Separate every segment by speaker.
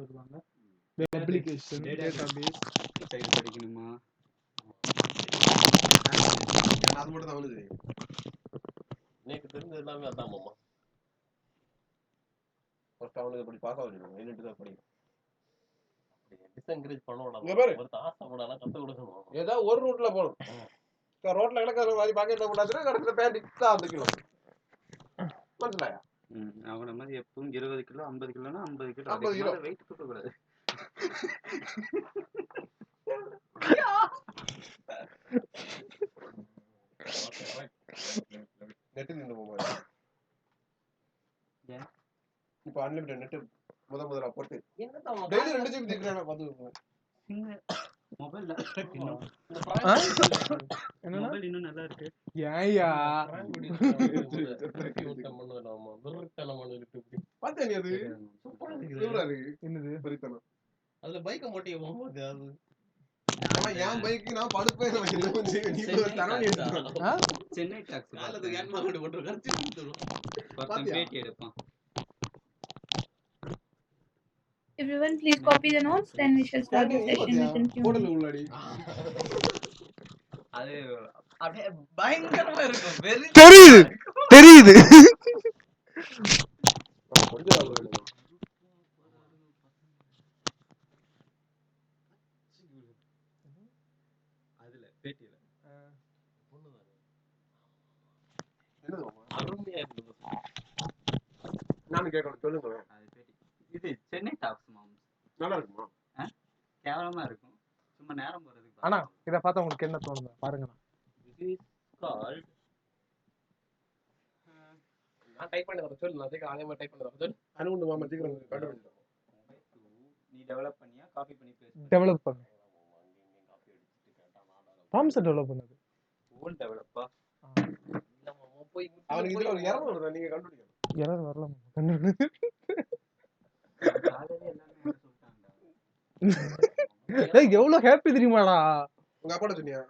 Speaker 1: தருவாங்க. Application database
Speaker 2: side படிக்கணுமா?
Speaker 3: அது மட்டும் தான் அவனுக்கு
Speaker 4: எனக்கு தெரிஞ்சது எல்லாமே அதான் மாமா. ஃபர்ஸ்ட் அவனுக்கு அப்படி பாஸ் ஆகணும், என்னட்டு தான் படிக்கணும். டிஸ்என்கரேஜ் பண்ணணும், ஒரு ஆசைப்படாலாம் கற்றுக் கொடுக்கணும்.
Speaker 3: ஏதாவது ஒரு ரூட்ல போகணும். ரோட்ல கிடக்கிற மாதிரி பாக்கெட்ல போட்டாச்சுன்னா கிடக்கிற பேண்டிக் தான் 50 கிலோ மனசிலாயா?
Speaker 2: அவன மாதிரி எப்பவும் 20 கிலோ 50 கிலோனா 50 கிலோ
Speaker 3: 50 கிலோ
Speaker 2: வெயிட் தூக்கக்கூடாது.
Speaker 3: நெட்டு நின்று போகும்போது இப்போ அன்லிமிட்டட் நெட்டு முதல்ல போட்டு டெய்லி 2 GB தீக்குறானா பாத்துக்கோங்க.
Speaker 2: மொபைல்ல மொபைல் இன்னும் நல்லா இருக்கு.
Speaker 1: ஏயா
Speaker 3: பாத்தே நீ அது சூப்பரா இருக்கு. என்னது பரித்தனம்?
Speaker 4: அதுல பைக்க மாட்டியே போகும்போது அது
Speaker 3: என் பைக்கு நான் படுப்பேன்.
Speaker 2: சென்னை டாக்ஸி
Speaker 4: காலத்துக்கு ஏன்மா கூட போட்டு கரைச்சி கொடுத்துரும்.
Speaker 2: பேட்டி எடுப்பான்.
Speaker 5: Everyone, please copy the notes. Then we shall start the session within few
Speaker 3: போடல
Speaker 5: minutes.
Speaker 3: உள்ளாடி.
Speaker 2: அது அப்படியே பயங்கரமா இருக்கும்.
Speaker 1: தெரியுது.
Speaker 2: அதுல பேட்டியில
Speaker 4: அருமையா இருந்தது.
Speaker 3: நானும் கேட்கணும், சொல்லுங்க.
Speaker 2: இது சென்னை டாக்ஸ் மாம்.
Speaker 3: நல்லா இருக்குமா?
Speaker 2: கேவலமா இருக்கும், சும்மா நேரம் போறதுக்கு.
Speaker 1: ஆனா இத பார்த்தா உங்களுக்கு என்ன தோணுது பாருங்க.
Speaker 4: நான் டைப் பண்ணி வரேன், சொல்லு. அதுக்கு அதே மாதிரி டைப் பண்ணி வரேன்.
Speaker 3: அனுகுண்டு மாமா சீக்கிரம் கண்டுபிடிச்சிட்டோம்.
Speaker 2: நீ டெவலப் பண்ணியா காப்பி பண்ணி பேசு?
Speaker 1: டெவலப் பண்ணு. ஃபார்ம்ஸ் டெவலப் பண்ணது.
Speaker 2: ஓன் டெவலப்பா?
Speaker 4: நம்ம போய்
Speaker 3: அவனுக்கு இதுல ஒரு எரர் வருதா, நீங்க கண்டுபிடிக்கணும்.
Speaker 1: எரர் வரலாம் கண்டுபிடி.
Speaker 2: காலையில எல்லாமே என்ன சொல்லிட்டாங்கடா.
Speaker 1: டேய் எவ்வளவு ஹேப்பி தெரியுமாடா?
Speaker 3: உங்க அப்பாட்ட சொன்னியா?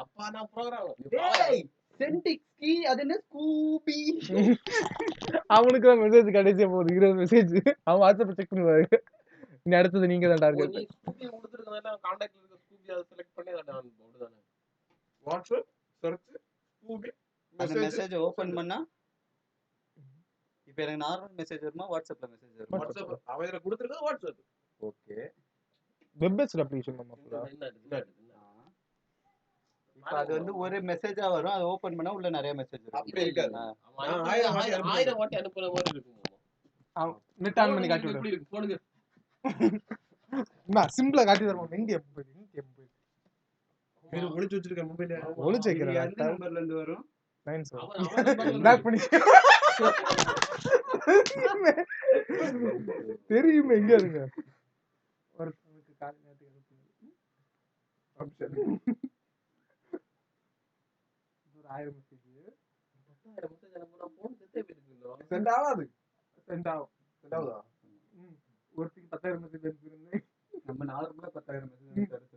Speaker 4: அப்பா நான் ப்ரோகிராம்
Speaker 2: டேய் சென்டிக்ஸ் கீ அது என்ன ஸ்கூபி.
Speaker 1: அவனுக்கு மெசேஜ் கடைசியா போகுது 20 மெசேஜ். அவன் வாட்ஸ்அப் செக் பண்ணி பாரு. நீ அடுத்தது நீங்க தான் டார்கெட்.
Speaker 4: நீ ஸ்கூபி கொடுத்துருக்கனால கான்டாக்ட்ல இருக்க ஸ்கூபி அதை செலக்ட் பண்ணி அதை டான் போடுதானே.
Speaker 3: வாட்ஸ்அப் சர்ச் ஸ்கூபி
Speaker 2: அந்த மெசேஜ் ஓபன் பண்ணா இப்போ எனக்கு நார்மல் மெசேஜ் வருமா வாட்ஸ்அப்ல மெசேஜ் வருமா?
Speaker 3: வாட்ஸ்அப் அவன் இதுல கொடுத்திருக்கிறது WhatsApp.
Speaker 2: Okay,
Speaker 1: web based application நம்ம
Speaker 4: என்ன
Speaker 2: இப்போ அது வந்து ஒரு மெசேஜா வரும், அது ஓபன் பண்ணா உள்ள நிறைய மெசேஜ் வரும்.
Speaker 3: அப்படி இருக்காது.
Speaker 4: 1000 வாட்டி அனுப்புற மாதிரி இருக்கும்.
Speaker 1: நெட் ஆன் பண்ணி காட்டி விடு.
Speaker 4: எப்படி இருக்கு போடுங்க.
Speaker 1: நான் சிம்பிளா காட்டி தரேன். எங்க போய்
Speaker 3: இது ஒளிச்சு வச்சிருக்க மொபைல்
Speaker 1: ஒளிச்சு வைக்கிறேன்.
Speaker 2: எந்த நம்பர்ல இருந்து வரும்?
Speaker 1: 9 பேக் பண்ணி தெரியுமே எங்க இருங்க. ஒருத்தனுக்கு கால் நேரத்துக்கு இது ஒரு 1000 மெசேஜ்
Speaker 4: 10,000 மெசேஜ் அனுப்புனா போன் செத்தே போயிருக்கு.
Speaker 3: சென்ட் ஆகாது.
Speaker 1: சென்ட் ஆகும்.
Speaker 3: சென்ட்
Speaker 1: ஒருத்திக்கு 10,000 மெசேஜ் அனுப்பியிருந்தேன்.
Speaker 2: நம்ம நார்மலா 10,000 மெசேஜ் தருது.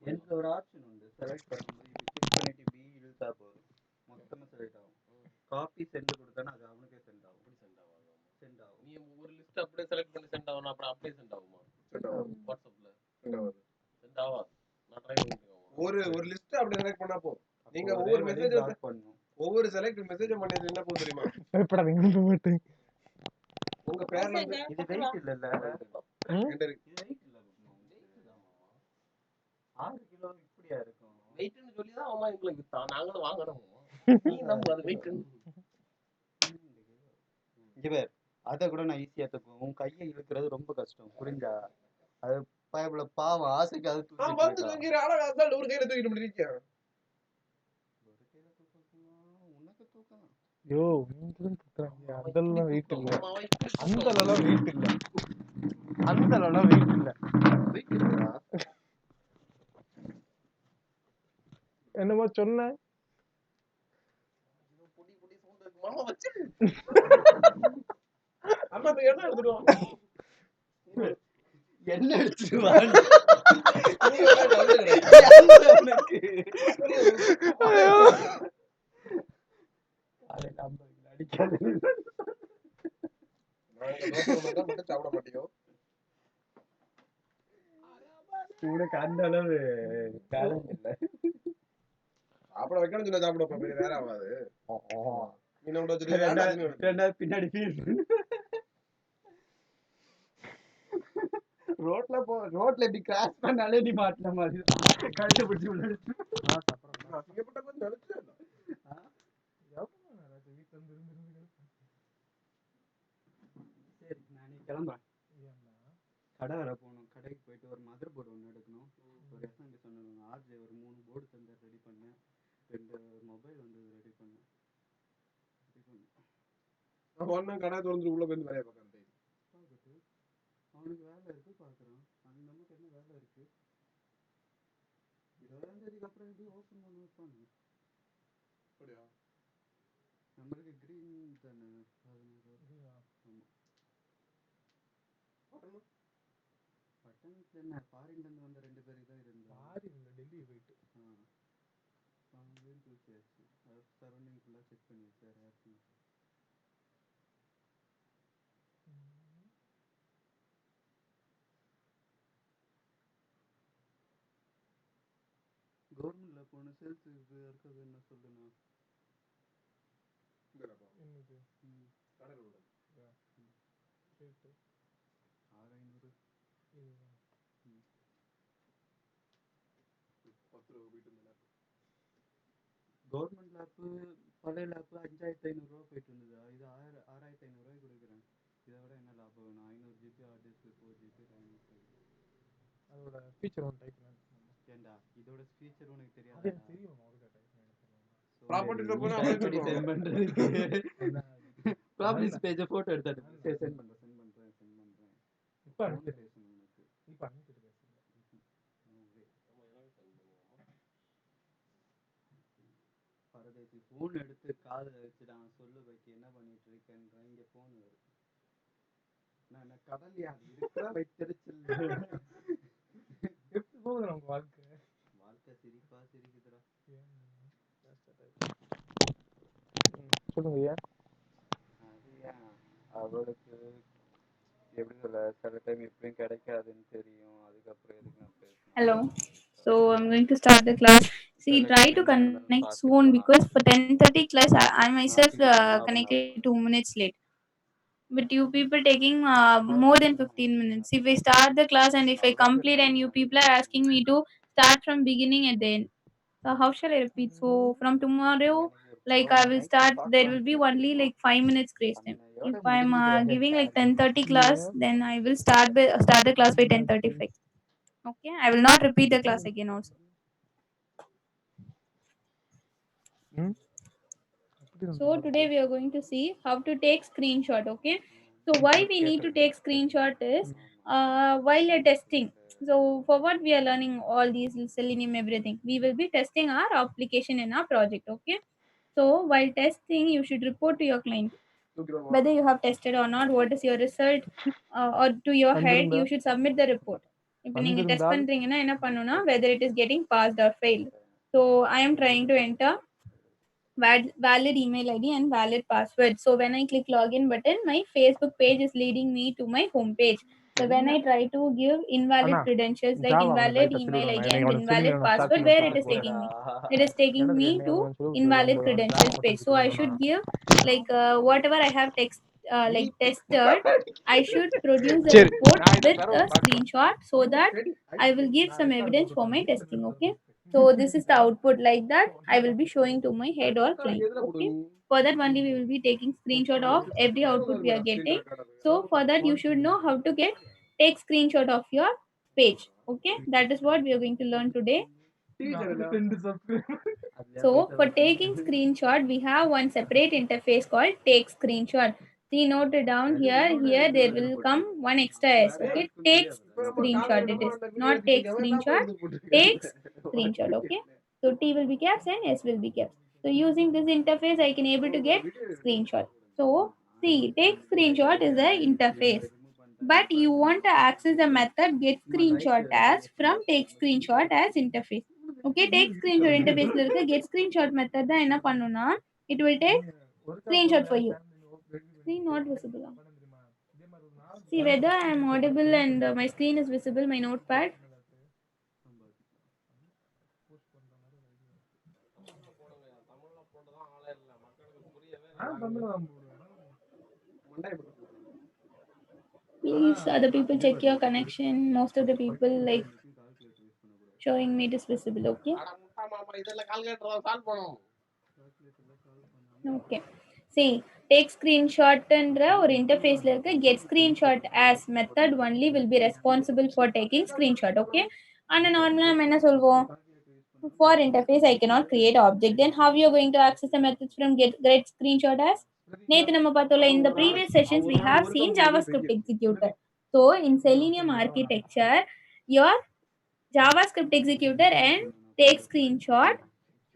Speaker 2: எனக்கு ஒரு ஆப்ஷன் உண்டு, செலக்ட் பண்ணும்போது இது கிளிக் பண்ணிட்டு பி இழுத்தா போதும், மொத்தமா செலக்ட் ஆகும். காப்பி சென்ட் கொடுத்தனா அது அவனுக்கே சென்ட் ஆகும். சென்ட் ஆகும்.
Speaker 4: நீ ஒரு லிஸ்ட் அப்படியே செலக்ட் பண்ணி சென்ட் ஆகணும், அப்புறம் அப்படியே சென்ட் ஆகுமா? வாட்ஸ்அப்ல சென்ட் ஆகாது. நான் ட்ரை பண்ணிருக்கேன்.
Speaker 3: ஒரு லிஸ்ட் அப்படி செலக்ட் பண்ணா போதும். நீங்க ஒவ்வொரு மெசேஜ்
Speaker 2: பண்ணணும்.
Speaker 3: ஒவ்வொரு செலக்ட் மெசேஜ் பண்ணது என்ன போகுது தெரியுமா?
Speaker 1: பயப்படாதீங்க மாட்டேன்.
Speaker 3: உங்க பேர்ல இருந்து
Speaker 2: இது வெயிட் இல்லல்ல,
Speaker 3: என்டர்
Speaker 2: இது வெயிட் இல்ல, 6 கிலோ இப்படியா இருக்கும்?
Speaker 4: வெயிட்னு சொல்லி தான் அம்மா எங்களுக்கு நாங்களும் வாங்கணும். நீ நம்ம அது வெயிட்
Speaker 2: இவர் அதை கூட நான் ஈஸியா தூக்குவேன். உன் கையை இழுக்கிறது ரொம்ப கஷ்டம், புரிஞ்சா? அது பயப்பட பாவம், ஆசைக்கு அது
Speaker 3: வந்து தூக்கிற அழகா இருந்தால் ஒரு கையில தூக்கிட்டு முடிக்கிறேன்.
Speaker 2: ஒரு கையில தூக்கலாம், உனக்கு தூக்கலாம்.
Speaker 1: யோ நீங்களும் தூக்குறாங்க. அதெல்லாம் வெயிட் இல்ல, அந்தளவுலாம் வெயிட் இல்ல, அந்தளவுலாம் வெயிட் இல்ல.
Speaker 2: வெயிட் இல்லையா?
Speaker 1: என்னமோ சொன்ன
Speaker 4: பொடி பொடி சவுண்ட் இருக்கு மாமா வச்சு. அம்மா என்ன எடுத்துறோம்?
Speaker 2: என்ன அடிச்சிருவா
Speaker 3: நீ ஒரே டவுன்ல கிடக்கு.
Speaker 2: உனக்கு காலையில 50 அடிக்காது.
Speaker 3: நாங்க தோசை வந்தா மட்டும் சாப்பிட மாட்டோம்.
Speaker 2: உனக்கு அந்த அளவு டேலண்ட் இல்ல.
Speaker 3: சாப்பிட வைக்கணும் சொன்னா சாப்பிட பெரிய நேரம் ஆகாது. நீ நம்ம வச்சுட்டு
Speaker 2: ரெண்டாவது பின்னாடி ஃபீல் ரோட்ல இப்படி கிராஸ் பண்ணாலே நீ மாட்டின மாதிரி கழுத்தை பிடிச்சி உள்ள இழுத்து.
Speaker 3: அசிங்கப்பட்ட மாதிரி நினைச்சேன்.
Speaker 2: சரி நானே கிளம்புறேன். கடை வர போகணும். கடைக்கு போயிட்டு ஒரு மதர் போர்டு ஒன்று எடுக்கணும். ஒரு எஸ்எம்பி சொன்னேன் ஆர்ஜே ஒரு 3 போர்டு தந்து ரெடி பண்ணேன். 2 மொபைல் வந்து ரெடி பண்ணேன்.
Speaker 3: ஒன்னும் கடை திறந்து உள்ள போய் வேலையை பார்க்கறேன்.
Speaker 2: அவனுக்கு வேலை இருக்கு பார்க்குறான். அது நமக்கு என்ன வேலை இருக்கு? 20ஆம் தேதிக்கு அப்புறம் எப்படி ஓப்பன் பண்ண வைப்பாங்க?
Speaker 3: அப்படியா?
Speaker 2: நம்மளுக்கு கிரீன் தானே. பட்டணத்துல என்ன ஃபாரின்ல இருந்து வந்த 2 பேருக்கு தான் இருந்தாங்க.
Speaker 1: டெல்லி போயிட்டு
Speaker 2: அவங்களையும் தூக்கியாச்சு. சரௌண்டிங் ஃபுல்லாக செக் பண்ணி சார் ஹாப்பி. கவர்மெண்ட்ல போன சேல்ஸ் இருக்கிறது என்ன சொல்லுண்ணா?
Speaker 1: என்னது
Speaker 3: கடை உள்ள
Speaker 2: 6500
Speaker 3: 10 ரூபா போயிட்டு இருந்தா
Speaker 2: கவர்மெண்ட் லேப்பு பழைய லேப்பு 5500 போயிட்டு இருந்தது. இது 6500 கொடுக்குறேன். இதை விட என்ன லாபம் வேணும்? 500 GB hard disk, 4 GB RAM.
Speaker 1: அதோட ஃபீச்சர் ஒன் டைப்
Speaker 2: ஏண்டா இதோட ஃபீச்சர் உனக்கு
Speaker 1: அது
Speaker 2: தெரியாது?
Speaker 1: எனக்கு தெரியும். அவருக்கு
Speaker 3: ப்ராப்பர்ட்டில போனா அப்படியே
Speaker 2: சென்ட் பண்றதுக்கு ப்ராப்பர்ட்டிஸ் பேஜ் போட்டோ எடுத்து சென்ட் பண்றேன்.
Speaker 1: இப்போ அனுப்பிட்டு
Speaker 2: பேசணும் உனக்கு.
Speaker 1: இப்போ அனுப்பிட்டு பேசுங்க.
Speaker 2: பரதேசி ஃபோன் எடுத்து காதில் வச்சுட்டான். சொல்லு வைக்க என்ன பண்ணிட்டு இருக்கேன்ற இங்க ஃபோன் வருது. நான் என்ன கடலையா இருக்கிற வைத்தறிச்சல்.
Speaker 1: எப்படி போகுது உங்க வாழ்க்கை?
Speaker 2: வாழ்க்கை சிரிப்பா சிரிக்குதுடா.
Speaker 1: சொல்லுங்க ஏன்?
Speaker 2: அது ஏன் அவளுக்கு எப்படி சொல்ல சில டைம் எப்படியும் கிடைக்காதுன்னு தெரியும். அதுக்கப்புறம் எதுக்கு நான் பேசணும்?
Speaker 5: Hello. So I'm going to start the class. See, try to connect soon because for 10:30 class I myself connected 2 minutes late. But you people taking more than 15 minutes. If I start the class and if I complete and you people are asking me to start from beginning at the end. So how shall I repeat? So from tomorrow, like I will start, there will be only like 5 minutes grace time. If I'm giving like 10:30 class, then I will start the class by 10:35. Okay, I will not repeat the class again also. So today we are going to see how to take screenshot. Okay, so why we need to take screenshot is while you're testing. So for what we are learning all these selenium everything, we will be testing our application in our project. Okay, so while testing you should report to your client whether you have tested or not, what is your result, or to your head you should submit the report. இப்போ நீங்க test பண்றீங்கன்னா என்ன பண்ணனும்னா whether it is getting passed or failed. So I am trying to enter valid email ID and valid password. So when I click login button, my Facebook page is leading me to my home page. So when I try to give invalid credentials like invalid email ID and invalid password, where it is taking me? It is taking me to invalid credentials page. So I should give like whatever I have like tested. I should produce the report with a screenshot so that I will give some evidence for my testing. Okay. So this is the output like that I will be showing to my head or client. Okay. For that only we will be taking screenshot of every output we are getting. So for that you should know how to take screenshot of your page. Okay. That is what we are going to learn today. So for taking screenshot, we have one separate interface called take screenshot. See, note it down here. Here there will come one extra S. Okay, takes screenshot. It is not take screenshot. Takes screenshot. Okay. So T will be caps and S will be caps. So using this interface, I can able to get screenshot. So see, take screenshot is the interface. but you want to access the method get screenshot as from take screenshot as interface. Okay, take screenshot interface la irukka get screenshot method da enna pannuna, it will take screenshot for you. Screen not visible. See whether I am audible and my screen is visible, my notepad.
Speaker 4: தமிழ்ல போட்டதான் ஆளே இல்ல, மக்களுக்கு புரியவே
Speaker 5: Please, other people check your connection. Most of the people like showing me it is visible. Okay.
Speaker 4: அட முட்டா மாமா, இதெல்லாம் calculator solve பண்ணும்.
Speaker 5: Okay. See, take screenshot என்ற ஒரு interface ல இருக்க get screenshot as method only will be responsible for taking screenshot. Okay. ஆனா நார்மலா நம்ம என்ன சொல்வோம், for interface I cannot create object. Then how you are going to access the methods from get screenshot as? நேத்து நம்ம பார்த்தோம்ல, in the previous sessions we have seen JavaScript executor. So in Selenium architecture, your JavaScript executor and take screenshot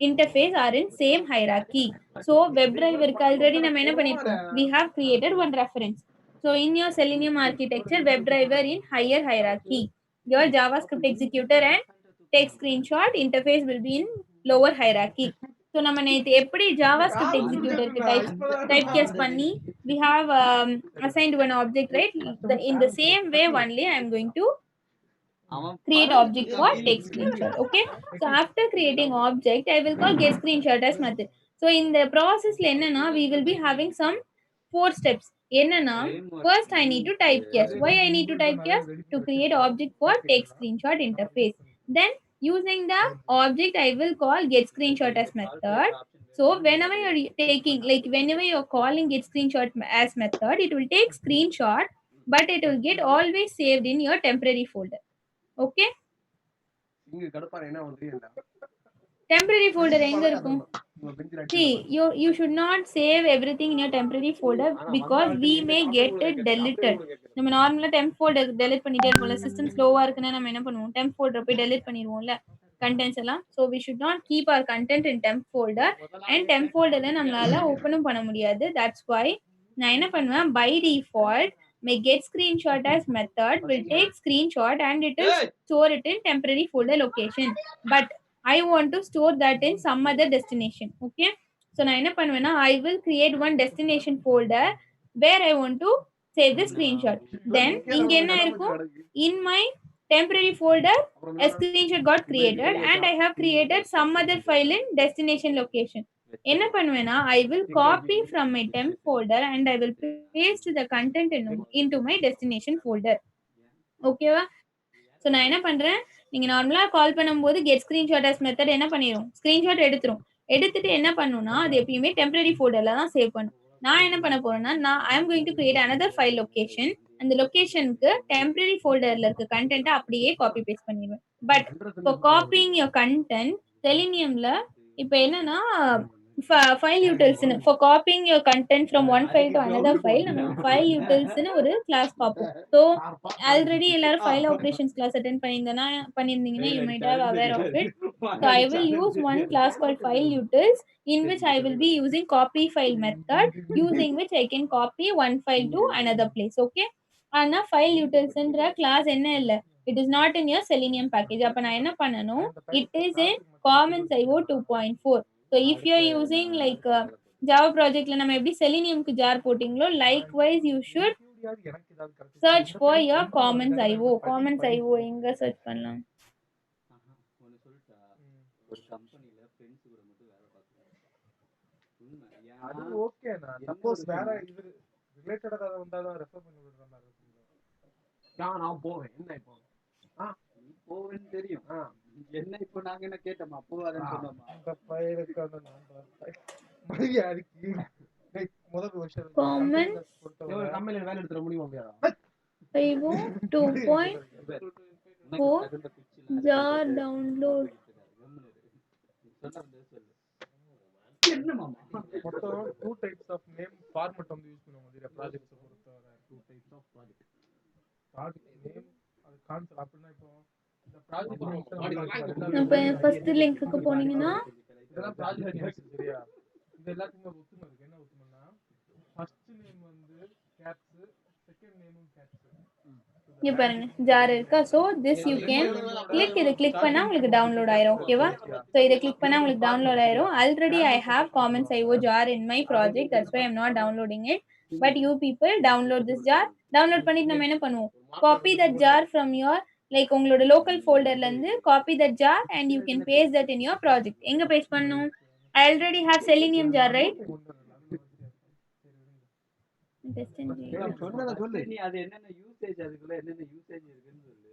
Speaker 5: interface are in same hierarchy. So WebDriver க்கு already நம்ம என்ன பண்ணிருக்கோம், we have created one reference. So in your Selenium architecture, WebDriver in higher hierarchy, your JavaScript executor and take screenshot interface will be in lower hierarchy. So நம்ம நேத்து எப்படி JavaScript executor க்கு typecast பண்ணி we have assigned one object, right? In the same way only I am going to create object for take screenshot. Okay, so after creating object I will call get screenshot as method. So in the process la enna na, we will be having some 4 steps. Enna na, first I need to typecast. Why I need to typecast? To create object for take screenshot interface. Then using the object I will call get screenshot as method. So whenever you're taking, like whenever you're calling get screenshot as method, it will take screenshot, but it will get always saved in your temporary folder. Okay,
Speaker 3: இங்க கடுப்பான என்ன பண்றீங்கடா?
Speaker 5: temporary folder எங்க இருக்கும்? See, you should not save everything in your temporary folder because we may get it deleted. நம்ம நார்மலா temp folder delete பண்ணிட்டே இருப்போம்ல, system ஸ்லோவா இருக்குன்னா நம்ம என்ன பண்ணுவோம், temp folder போய் delete பண்ணிடுவோம்ல contents எல்லாம். So we should not keep our content in temp folder, and temp folderல நம்மளால ஓபனும் பண்ண முடியாது. That's why நான் என்ன பண்ணுவேன், by default my get screenshot as method will take screenshot and it will store it in temporary folder location, but I want to store that in some other destination. Okay, so நான் என்ன பண்ணுவேன்னா, I will create one destination folder where I want to save the screenshot. Then இங்க என்ன இருக்கும், in my temporary folder a screenshot got created and I have created some other file in destination location. என்ன பண்ணுவேன்னா, I will copy from my temp folder and I will paste the content into my destination folder. ஓகேவா? So நான் என்ன பண்றேன், நீங்க நார்மலா கால் பண்ணும்போது get screenshot as method என்ன பண்ணிரும், ஸ்கிரீன்ஷாட் எடுத்துரும். எடுத்துட்டு என்ன பண்ணும்னா, அது எப்பயுமே டெம்பரரி ஃபோல்டர்ல தான் சேவ் பண்ணும். நான் என்ன பண்ண போறேன்னா, I am going to create another file location. அந்த லொகேஷனுக்கு டெம்பரரி ஃபோல்டர்ல இருக்க கண்டென்ட்டை அப்படியே காப்பி பேஸ்ட் பண்ணிடுவேன். But for copying your content, செலினியம்ல இப்போ என்னன்னா file utils for copying your content from one file to another file, நம்ம file utils ஒரு class பார்ப்போம். So already எல்லாரும் file operations class attend பண்ணியிருந்தீங்கன்னா you might have aware of it. So I will use one class called file utils in which I will be using copy file method, using which I can copy one file to another place. Okay, ஆனா file utilsன்ற class என்ன இல்ல, it is not in your Selenium package. அப்ப நான் என்ன பண்ணணும், it is in Commons IO 2.4. So if you are using like Java projectல நம்ம எப்படி செலினியம்க்கு jar போட்டிங்களோ, likewise you should search for your Commons IO. Commons IO எங்க search பண்ணலாம்?
Speaker 2: ஒன்னு சொல்லிட்டா, ஒரு கம்பெனில ஃப்ரெண்ட்ஸ் கூட மட்டும் வேலை பார்க்கணும். உண்மை.
Speaker 1: அது ஓகேண்ணா. சப்போஸ் வேற இது ரிலேட்டடா ஏதாவது வந்தாலும் ரெஃபர் பண்ணி விடுற மாதிரி இருக்கும்.
Speaker 3: நான் போவேன். என்ன இப்போ?
Speaker 2: நீ போவேன்னு தெரியும். என்ன இப்போ நாங்க என்ன கேட்டோமா, போவாதன்னு சொன்னோமா?
Speaker 1: அந்த ஃபைலுக்கு அந்த மறுபடியும் அதுக்கு முதல் வருஷம்
Speaker 5: Commons
Speaker 3: கம்பெனில வேலை எடுத்துற முடியுமா முடியாதா?
Speaker 5: IO 2.4 jar download.
Speaker 2: என்ன மாமா?
Speaker 1: மொத்தம் 2 types of name format வந்து யூஸ் பண்ணுவாங்க இதுல ப்ராஜெக்ட்ஸ் பொறுத்தவரை. 2 types of project நேம், அது கான்செப்ட். அப்படின்னா இப்போ இந்த ப்ராஜெக்ட்
Speaker 5: இப்போ ஃபர்ஸ்ட் லிங்க்குக்கு போனீங்கன்னா
Speaker 1: இதெல்லாம் ப்ராஜெக்ட் நேம்ஸ் சரியா? இது எல்லாத்துக்குமே ஒரு ஒத்துமை இருக்கு. என்ன ஒத்துமைன்னா, ஃபர்ஸ்ட் நேம் வந்து கேட்ஸ், செகண்ட் நேமும் கேட்ஸ்,
Speaker 5: இங்க பாருங்க ஜார் இருக்கா. So this you can click. இதை கிளிக் பண்ணா உங்களுக்கு டவுன்லோட் ஆயிரும். ஓகேவா? ஸோ இதை கிளிக் பண்ணா உங்களுக்கு டவுன்லோட் ஆயிரும். Already I have Commons IO jar in my project. That's why I'm not downloading it. But you people download this jar. Download பண்ணிட்டு நம்ம என்ன பண்ணுவோம்? Copy that jar from your like உங்களோட local ஃபோல்டர்ல இருந்து copy that jar and you can paste that in your project. எங்க paste பண்ணணும்? I already have selenium jar, right?
Speaker 3: சொன்னதை சொல்லு.
Speaker 2: நீ அது என்னென்ன யூசேஜ், அதுக்குள்ள என்னென்ன யூசேஜ் இருக்குன்னு சொல்லு.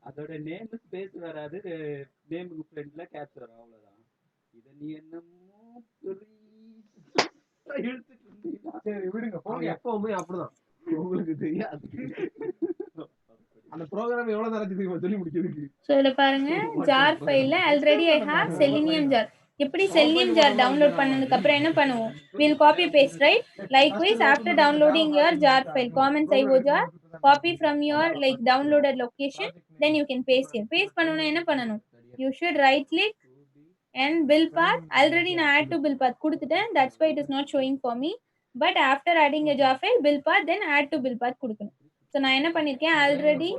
Speaker 2: அதோட நேம் ஸ்பேஸ் வராது, நேமுக்கு ஃப்ரெண்ட்ல கேப்சர் வரும், அவ்வளவுதான். இதை நீ என்னமோ இழுத்துட்டு இருந்தீங்கன்னா
Speaker 3: சரி விடுங்க, போங்க. எப்பவுமே அப்படிதான், உங்களுக்கு தெரியாது. அந்த ப்ரோக்ராம் எவ்வளவு நேரம் தெரியுமா சொல்லி முடிக்கிறதுக்கு?
Speaker 5: சோ இத பாருங்க, jar ஃபைல்ல already I have selenium jar. எப்படி selenium jar டவுன்லோட் பண்ணதுக்கு அப்புறம் என்ன பண்ணுவோம்? We'll copy paste, right? Likewise, after downloading your jar file, commons IO jar, copy from your like downloaded location, then you can paste here. Paste பண்ணனும் என்ன பண்ணனும்? You should right click and build path. Already நான் add to build path கொடுத்துட்டேன். That's why it is not showing for me. But after adding a jar file, build path, then add to build path கொடுக்கணும். So நான் என்ன பண்ணிருக்கேன்? Already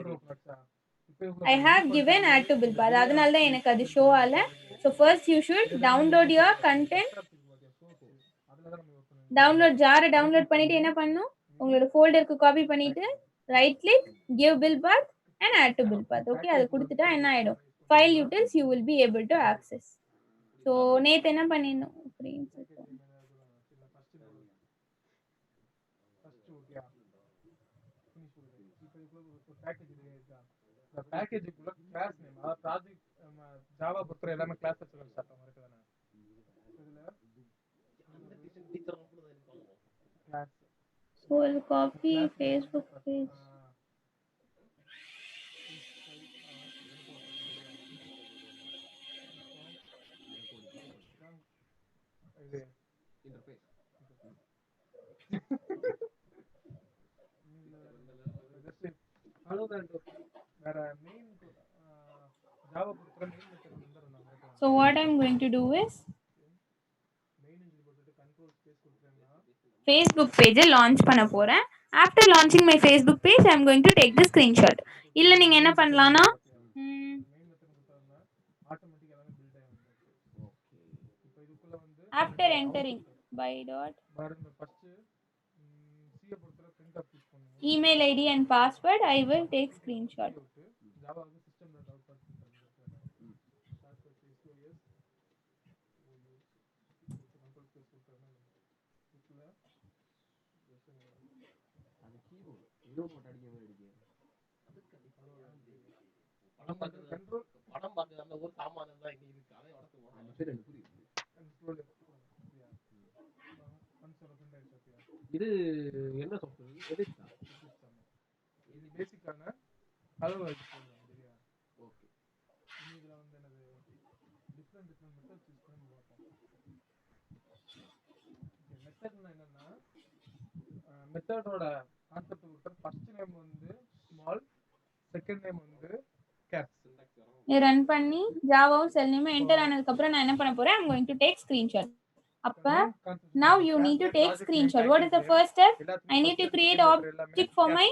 Speaker 5: I have given add to build path. அதனால தான் எனக்கு அது show ஆல. So first you should download your content. Download jar download பண்ணிட்டு என்ன பண்ணனும்? உங்களோட ஃபோல்டருக்கு காப்பி பண்ணிட்டு right click, give build path and add to build path. Okay, அது கொடுத்துட்டா என்ன ஆயிடும்? File utils you will be able to access. So நேத்து என்ன பண்ணினோம்?
Speaker 1: பேக்கேஜுக்குள்ள கிளாஸ் நேம், அதாவது ப்ராஜெக்ட் ஜாவா பொறுத்தவரை எல்லாமே கிளாஸ் வச்சு ஸ்டார்ட் ஆகும் இருக்குதானே? இதுல class.
Speaker 5: So we'll copy Facebook page.
Speaker 1: இது
Speaker 3: இன்டர்ஃபேஸ்
Speaker 1: வேற மெயின் ஜாவா பொறுத்தவரை மெயின் மெத்தட் வந்துறோம்.
Speaker 5: So what I'm going to do is
Speaker 1: main engine போட்டுட்டு கண்ட்ரோல் ஸ்பேஸ் கொடுத்தேன்னா
Speaker 5: Facebook page launch பண்ண போறேன். After launching my Facebook page, I'm going to take the screenshot. இல்ல நீங்க என்ன பண்ணலாம்னா
Speaker 1: மெயின் மெத்தட் கொடுத்தோம்னா ஆட்டோமேட்டிக்கா எல்லாமே பில்ட் ஆகி வந்துருச்சு. இப்போ இதுக்குள்ள வந்து
Speaker 5: after entering by dot
Speaker 1: பாருங்க, ஃபர்ஸ்ட் சிஏ பொறுத்தவரை பிரிண்ட் அப் யூஸ் பண்ணுங்க.
Speaker 5: email id and password, I will take screenshot.
Speaker 1: Java வந்து சிஸ்டம்ல டவுட் பண்றீங்க. பாஸ்வேர்ட் SOS கண்ட்ரோல் ஸ்பேஸ் கொடுத்தோம்னா இதுக்குள்ள
Speaker 3: அது கீபோர்டு ஏதோ போட்டு அடிக்கவே அடிக்க
Speaker 4: படம் பார்த்து அந்த ஒரு சாமானம் தான் இங்க இருக்கு. அதை வளர்த்து
Speaker 3: அந்த பேர் எனக்கு புரியுது. இது என்ன சாஃப்ட்வேர்? எடிட்டா?
Speaker 1: இது பேசிக்கான அளவு சரியா?
Speaker 3: ஓகே.
Speaker 1: இதுல வந்து என்னது டிஃபரண்ட் மெத்தட்ஸ் யூஸ் பண்ணி பார்ப்போம். மெத்தட்னா என்னன்னா மெத்தடோட கான்செப்ட் கொடுத்த ஃபர்ஸ்ட் நேம் வந்து ஸ்மால், செகண்ட் நேம் வந்து கேப்ஸ்.
Speaker 5: ரன் பண்ணி ஜாவாவும் செல்லியுமே என்டர் ஆனதுக்கு அப்புறம் நான் என்ன பண்ண போறேன்? I'm going to take screenshot. அப்ப now you need to take screenshot. What is the first step? I need to create object for my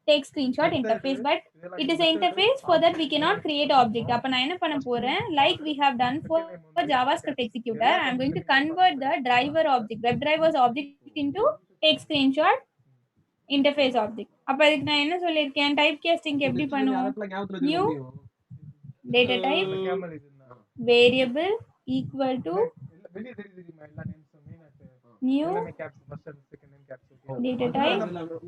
Speaker 5: take screenshot interface, but it is an interface. For that we cannot create object. அப்ப நான் என்ன பண்ண போறேன்? Like we have done for JavaScript executor, I'm going to convert the driver object, web drivers object into take screenshot interface object. அப்ப இதுக்கு நான் என்ன சொல்லிருக்கேன்? டைப் காஸ்டிங் எப்படி பண்ணுவோம்? New data type variable equal to
Speaker 1: வெளிய தெரியுமா எல்லா நேம்ஸும் மெயின்
Speaker 5: new
Speaker 1: எல்லாமே caps, first and second name caps. Okay,
Speaker 5: data type,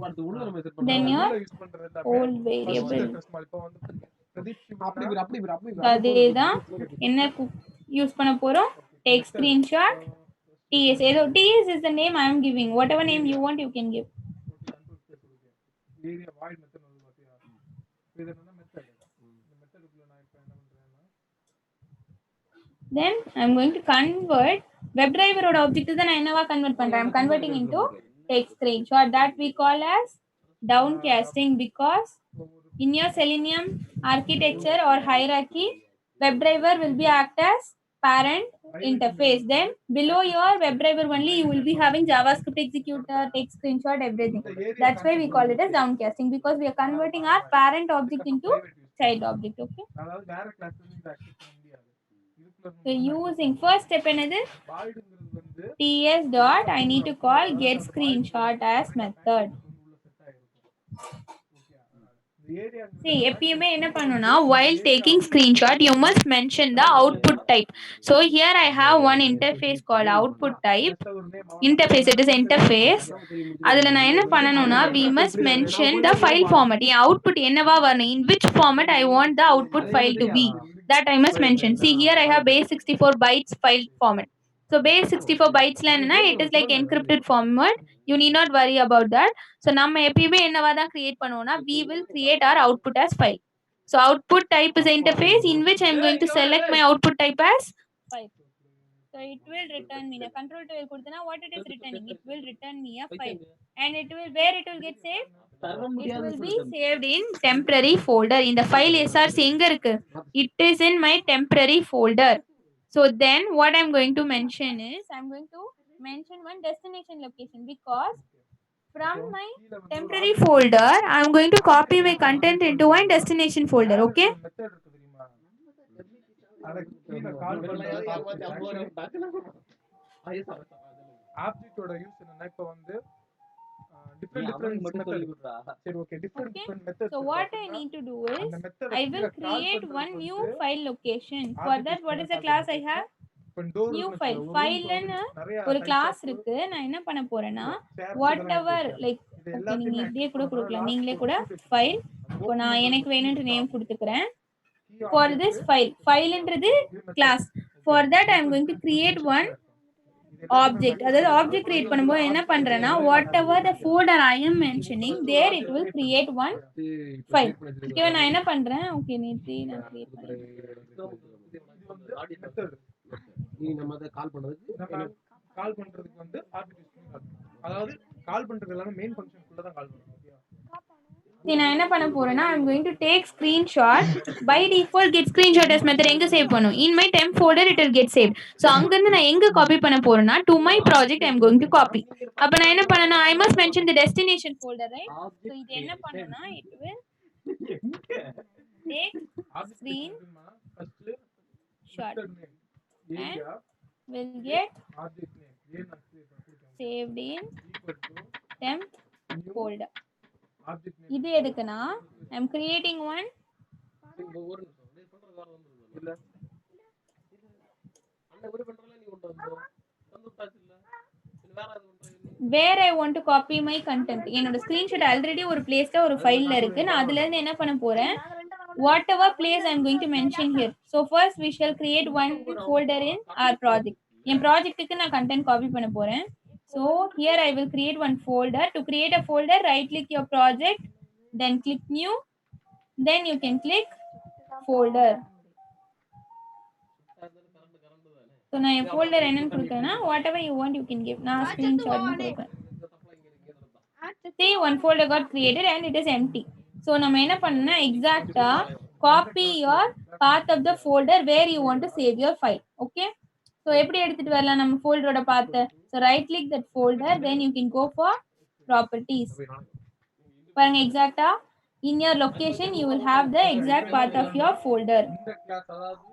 Speaker 3: அது உள்ள நம்ம செட்
Speaker 5: then
Speaker 3: பண்ணலாம்.
Speaker 5: your
Speaker 1: யூஸ் பண்றது எல்லாமே
Speaker 5: old variable.
Speaker 1: இப்போ வந்து பிரதீப்
Speaker 3: அப்படி
Speaker 5: அதேதான் என்ன யூஸ் பண்ண போறோம்? take screenshot ts. ஏதோ ts is the name I am giving. Whatever name you want you can give.
Speaker 1: Control space கொடுங்க. ஏரியா வாய்ட் மெத்தட் வந்து பாத்தியா? இது என்ன மெத்தட்? இந்த மெத்தடுக்குள்ள நான் இப்போ என்ன பண்றேன்னா
Speaker 5: Then I'm going to convert WebDriver ஓட object தான் நான் என்னவா convert பண்றேன்? I'm converting into take screenshot. That we call as downcasting, because in your Selenium architecture or hierarchy, WebDriver will be act as parent interface. Then below your WebDriver only you will be having JavaScript executor, take screenshot, everything. That's why we call it as downcasting, because we are converting our parent object into child object. Okay.
Speaker 1: அதாவது வேற கிளாஸ்ல இருந்து இதை access பண்ண முடியாது. இதுக்குள்ள
Speaker 5: So using first step another
Speaker 1: voidங்கிறது வந்து
Speaker 5: ts dot I need to call get screenshot as method.
Speaker 1: உள்ள செட் ஆயிருக்கும். ஓகே, இந்த ஏரியா
Speaker 5: See, எப்பயுமே என்ன பண்ணணும்னா while taking screenshot you must mention the output type. So here I have one interface called output type. Interface, it is interface. அதுல நான் என்ன பண்ணணும்னா we must mention the file format. N output என்னவா வரணும், in which format I want the output file to be, that I must mention. See here I have base 64 bytes file format. So base 64 bytes ல என்னன்னா it is like encrypted format. You need not worry about that. So நம்ம எப்பயுமே என்னவா தான் create பண்ணுவோம்னா we will create our output as file. So output type is interface in which I am going to select my output type as file. So it will return me. நான் control 12 கொடுத்தனா what it is returning? It will return me a file. And it will, where it will get saved? It will be saved in temporary folder. இந்த file src எங்க இருக்கு? It is in my temporary folder. So then what I'm going to mention is I'm going to mention one destination location, because from my temporary folder I'm going to copy my content into one destination folder. Okay.
Speaker 1: Method இருக்கு தெரியுமா? அத கீழ கால் ஆப்ஜெக்ட்டோட use என்னன்னா இப்ப வந்து different method. சரி, okay, different method.
Speaker 5: So what I need to do is I will create one new file location. For that what is the class I have? New file. File ன்னு ஒரு class இருக்கு. நான் என்ன பண்ண போறேன்னா whatever like okay, நீங்க இப்படியே கூட கொடுக்கலாம், நீங்களே கூட file. இப்போ நான் எனக்கு வேணும்ன்ற நேம் கொடுத்துக்கிறேன். For this fileன்றது class. For that I am going to create one object. அதாவது object create பண்ணும்போது என்ன பண்றேன்னா whatever the folder I am mentioning there it will create one file. இப்போ நான் என்ன பண்றேன், ஓகே நேத்து நான் கிரியேட் பண்ணேன்.
Speaker 1: மெத்தட்
Speaker 3: நீ நம்ம அத கால் பண்றதுக்கு
Speaker 1: நம்ம கால் பண்றதுக்கு வந்து ஆப்ஜெக்ட், அதாவது கால் பண்றது எல்லாமே மெயின் ஃபங்க்ஷனுக்குள்ள தான் கால் பண்ணுவோம். ஓகே,
Speaker 5: சரி, நான் என்ன பண்ண போறேன்னா I'm going to take screenshot. By default get screenshot as method எங்க சேவ் பண்ணும்? In my temp folder it will get saved. So அங்க இருந்து நான் எங்க காப்பி பண்ண போறேன்னா to my project I am going to copy. அப்ப நான் என்ன பண்ணனும், I must mention the destination folder, right? So இது என்ன பண்ணுனா it will take screen
Speaker 1: first
Speaker 5: shot
Speaker 1: method name area
Speaker 5: will get
Speaker 1: object name ஏன்னா
Speaker 5: saved in
Speaker 1: equal to
Speaker 5: temp folder.
Speaker 1: Object name.
Speaker 5: இது எதுக்குன்னா I am creating one
Speaker 4: ஒரு நிமிஷம் நீ பண்ற வேற வந்து
Speaker 1: இல்ல
Speaker 4: அண்ணன் ஒரு பண்றல நீ கொண்டு வந்து விட்டாச்சு இல்ல வேற அது பண்றீங்க
Speaker 5: where I want to copy my content. என்னோட screenshot ஆல்ரெடி ஒரு பிளேஸ்ல ஒரு ஃபைல்ல இருக்கு. நான் அதுல இருந்து என்ன பண்ண போறேன், whatever place I am going to mention here. So first we shall create one folder in our project. என் ப்ராஜெக்ட்டுக்கு நான் content copy பண்ண போறேன். So here I will create one folder. To create a folder, right click your project, then click new, then you can click folder. So நான் என் folder என்னன்னு கொடுக்கறேன்னா whatever you want you can give. நான் screenshot கொடுக்கிறேன். See, one folder got created and it is empty. So நம்ம என்ன பண்ணனும்னா exact copy your path of the folder where you want to save your file. Okay. So எப்படி எடுத்துட்டு வரலாம் நம்ம folder-ஓட path? So right click that folder, then you can go for properties. பாருங்க exact in your location you will have the exact path of your folder.
Speaker 1: இந்த class அதாவது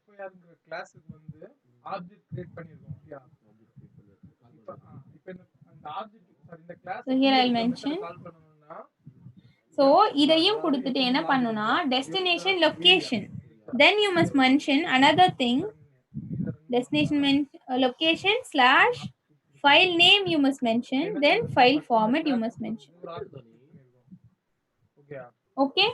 Speaker 1: FIRங்கற கிளாஸ்க்கு வந்து object create பண்ணிருக்கோம். ஓகே, இப்போ அந்த ஆப்ஜெக்ட் இந்த class
Speaker 5: So here I'll mention.
Speaker 1: Call பண்ணனும்னா
Speaker 5: So இதையும் கொடுத்துட்டு என்ன பண்ணனும்னா destination location. Then you must mention another thing. Destination location slash file name you must mention, then file format you must mention.
Speaker 1: Okay,
Speaker 5: Okay.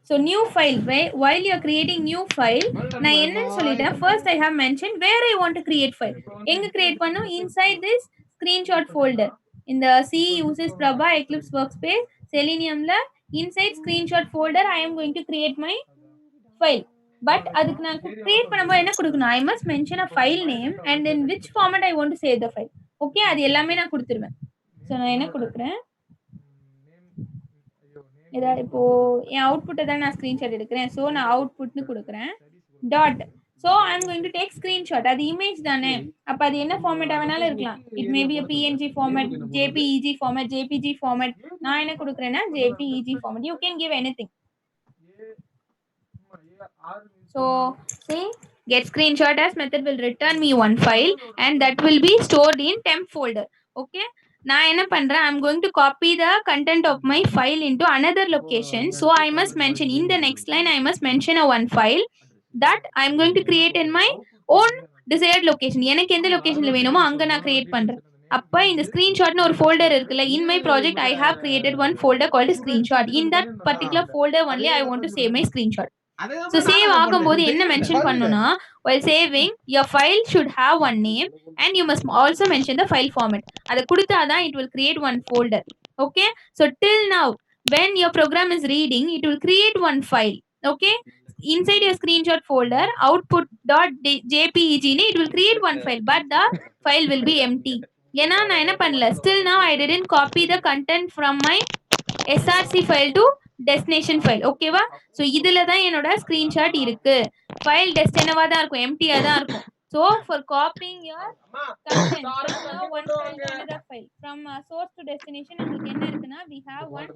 Speaker 5: So new file, while you are creating new file, நான் என்ன சொல்லிட்டேன், first I have mentioned where I want to create file. எங்க create பண்ணும், inside this screenshot folder. In the C uses Prabha Eclipse Workspace Seleniumல inside screenshot folder I am going to create my file. But அதுக்கு நான் create பண்ணும்போது என்ன கொடுக்கணும், I must mention a file name and in which format I want to save the file. Okay, அது எல்லாமே நான் கொடுத்துருவேன். So நான் என்ன கொடுக்குறேன், இப்போ என் அவுட்புட்டை தான் நான் ஸ்க்ரீன்ஷாட் எடுக்கிறேன். ஸோ நான் அவுட்புட்னு கொடுக்குறேன் dot. So So I'm going to take screenshot. அது image தானே, அப்ப அது என்ன ஃபார்மேட் வேணாலும் இருக்கலாம். It may be a PNG format, JPEG format, JPG format. நான் என்ன கொடுக்குறேன்னா JPEG format. You can give anything. So see, get screenshot as method will return me one file and that will be stored in temp folder. Okay, நான் என்ன பண்றேன், I'm going to copy the content of my file into another location. So I must mention in the next line, I must mention a one file that I'm going to create in my own desired location. எனக்கு எந்த லொகேஷன்ல வேணுமோ அங்க நான் create பண்றேன். அப்ப இந்த ஸ்கிரீன்ஷாட்னு ஒரு folder இருக்குல்ல, in my project I have created one folder called screenshot. In that particular folder only I want to save my screenshot. So save ஆகும்போது என்ன மென்ஷன் பண்ணனும்னா, while saving your file should have one name and you must also mention the file format. அத கொடுத்தாதான் it will create one folder. Okay, so till now when your program is reading, it will create one file. Okay, inside your screenshot folder output.jpeg it will create one file, but the file will be empty. ஏன்னா நான் என்ன பண்ணல, still now I didn't copy the content from my src file to destination file. ஓகேவா? So இதுல தான் என்னோட screenshot இருக்கு. File டெஸ்டினவா தான் இருக்கும், எம்டியா தான் இருக்கும். So for copying your content from one file to another file, from source to destination, நமக்கு என்ன இருக்குன்னா we have one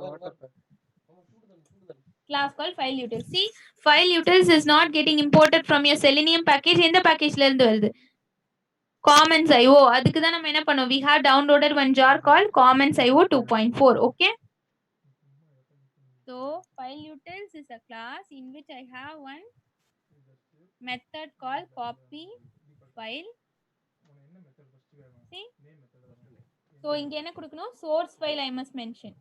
Speaker 5: class called file utils. See, file utils is not getting imported from your selenium package. எந்த பேக்கேஜ்ல இருந்து வருது? commons.io. அதுக்கு தான் நம்ம என்ன பண்ணோம், we have downloaded one jar called commons.io 2.4. okay, so file utils is a class in which I have one method called copy file. See, so இங்க என்ன கொடுக்கணும், source file I must mention,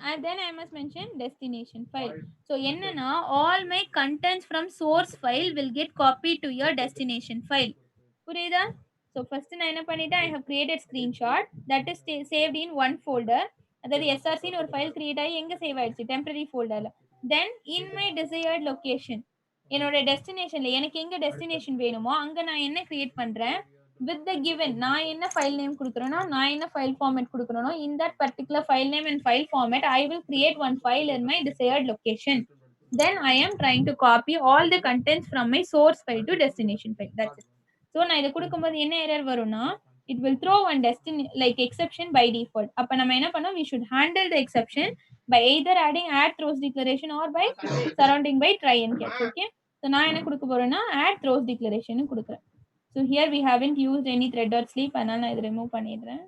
Speaker 5: and then I must mention destination file. So என்னன்னா all my contents from source file will get copied to your destination file. புரியுதா? So first நான் என்ன பண்ணிட்டேன், I have created screenshot that is saved in one folder. அதாவது src ன்னு ஒரு file create ஆகி எங்க சேவ் ஆயிடுச்சு, temporary ஃபோல்டர்ல. then in my desired location, என்னோட டெஸ்டினேஷன்ல எனக்கு எங்க டெஸ்டினேஷன் வேணுமோ அங்க நான் என்ன கிரியேட் பண்றேன், with the given நான் என்ன ஃபைல் நேம் கொடுக்குறேனோ, நான் என்ன ஃபைல் ஃபார்மேட் கொடுக்குறேனோ, in that particular file name and file format I will create one file in my desired location. then I am trying to copy all the contents from my source file to destination file. That's it. So நான் இத கொடுக்கும்போது என்ன error வரும்னா, it will throw one like exception by default. அப்ப நம்ம என்ன பண்ணோம், we should handle the exception by either adding add throws declaration or by surrounding by try and catch. okay, so நான் என்ன கொடுக்க போறேன்னா add throws declaration கொடுக்குறேன். so here we haven't used any thread or sleep, அதனால நான் இத remove பண்ணிடுறேன்.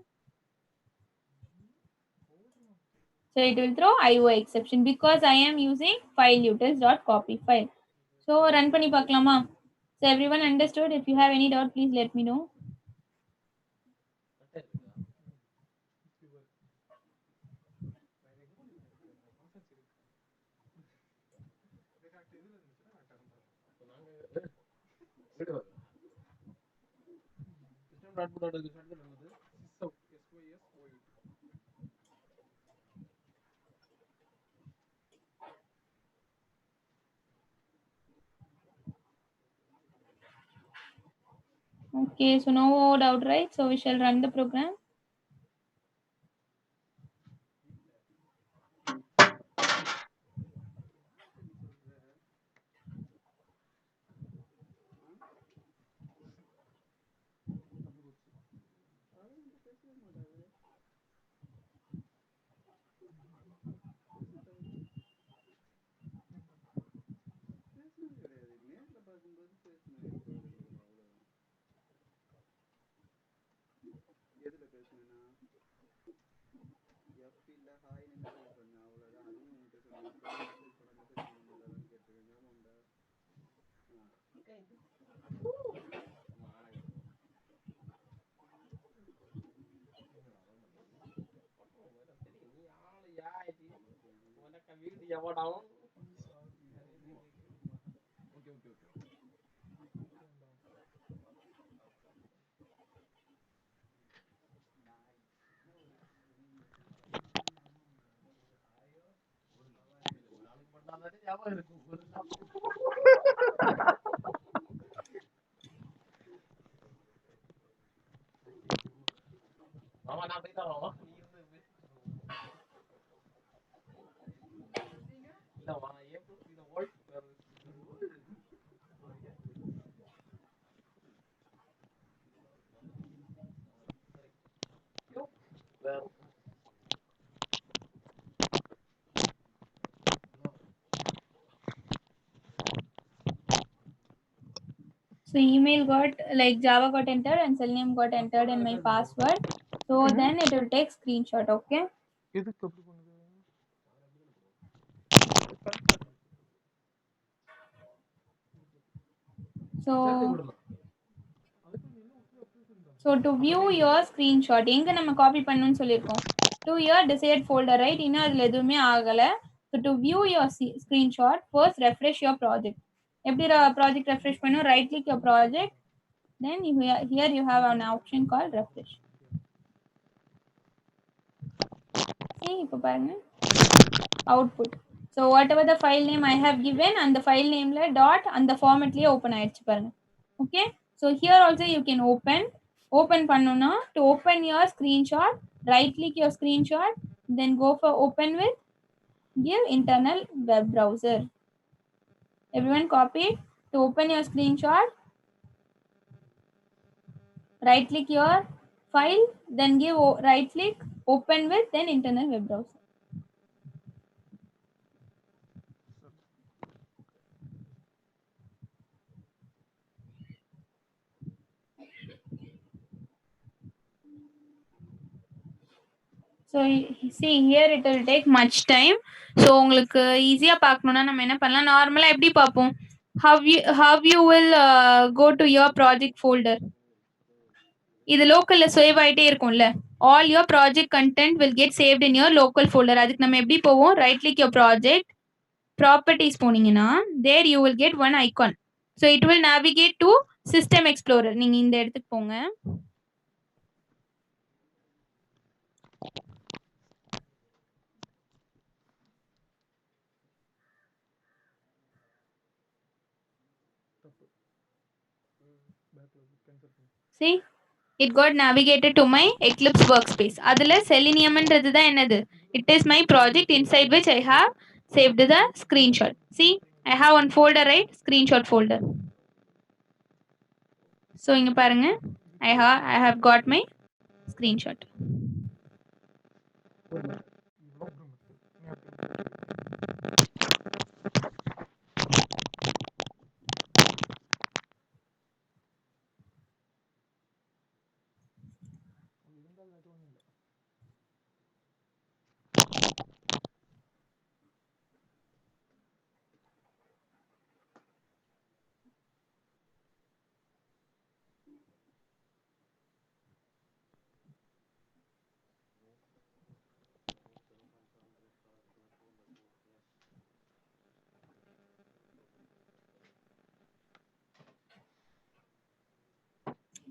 Speaker 5: so it will throw IO exception because I am using file utils.copy file. so run பண்ணி பார்க்கலாமா? so everyone understood? if you have any doubt please let me know. Okay, so no doubt, right? So we shall run the program. So email got like Java got entered and cell name got entered in my password. So then it will take screenshot. Okay.
Speaker 1: எதுக்கு அப்படி பண்ணுது?
Speaker 5: So to view your screenshot எங்க நம்ம copy பண்ணனும்னு சொல்லிருக்கோம். To your desired folder, right? இன்னும் அதுல எதுவுமே ஆகல. So to view your screenshot, first refresh your project. எப்படி project refresh பண்ணும்? Right click your project. Then here you have an option called refresh. See, இப்போ பாருங்க output. So whatever the file name I have given and the file name la dot and the format liye open ஆயிடுச்சு பாருங்க. Okay. So here also you can open பண்ணனும்னா to open your screenshot, right click your screenshot, then go for open with, give internal web browser. Everyone copy it. To open your screenshot, right click your file, then give right click, open with, then internal web browser. So see here it will take much time. So உங்களுக்கு ஈஸியா பார்க்கணும்னா நம்ம என்ன பண்ணலாம், நார்மலா எப்படி பார்ப்போம், how you will go to your project folder. இது லோக்கல்ல சேவ் ஆயிட்டே இருக்கும்ல, all your project content will get saved in your local folder. அதுக்கு நம்ம எப்படி போவோம், right click your project, properties போனீங்கன்னா there you will get one icon. So it will navigate to system explorer. நீங்க இந்த இடத்துக்கு போங்க. See, it got navigated to my Eclipse workspace. அதுல Selenium ன்றது தான் என்னது, it is my project inside which I have saved the screenshot. See, I have one folder, right, screenshot folder. So இங்க பாருங்க, I have got my screenshot.